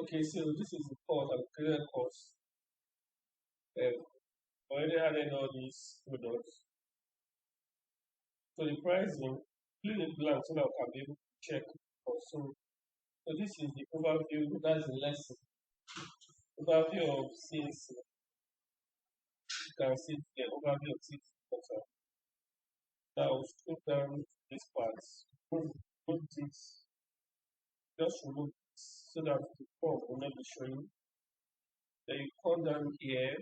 Okay, so this is the course, I've created a course. Already added all these products. So the pricing, leave it blank so that we can be able to check also. So this is the overview, that's the lesson. Overview of CNC. You can see the overview of CNC portal. Now we'll scroll down to this part. Remove this, just remove this so that the form will not be showing. Then you come down here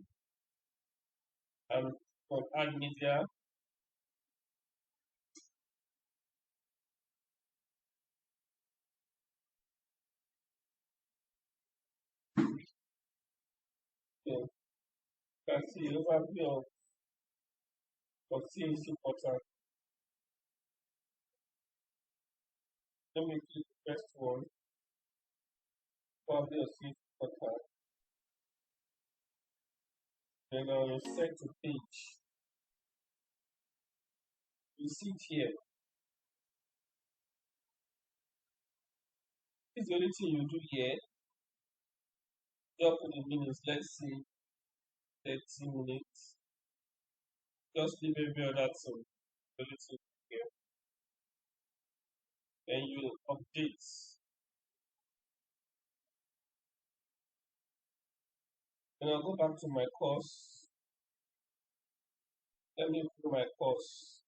and from add media. Then you can see the overview of CNC portal. Let me click the first one, overview of CNC portal. Then I will set to page. You see it here. This is the only thing you do here. Just put the minutes, let's say 30 minutes. Just leave every other thing. The only thing here. Then you update. Then I'll go back to my course. Let me put my course.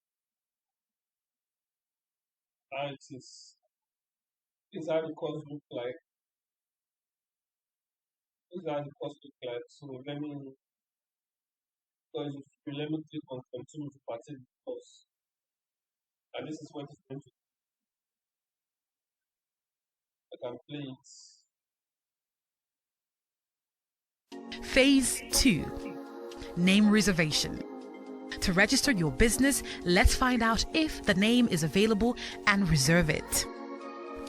How it is. This is how the course look like. This is how the course look like. So let me, because if you let me click on continue to partake the course. And this is what it's going to. I can play it. Phase 2. Name reservation. To register your business, let's find out if the name is available and reserve it.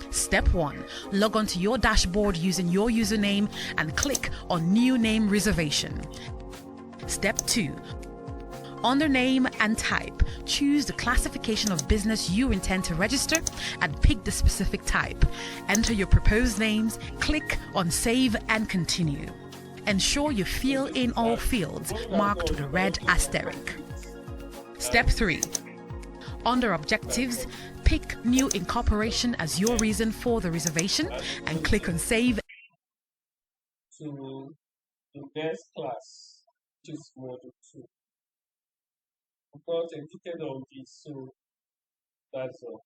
Step 1. Log on to your dashboard using your username and click on New Name Reservation. Step 2. Under Name and Type, choose the classification of business you intend to register and pick the specific type. Enter your proposed names, click on Save and Continue. Ensure you fill in all fields marked with a red asterisk. Step 3. Under Objectives, pick New Incorporation as your reason for the reservation and click on Save. To the best class, which is module 2. We got educator on this, so that's all.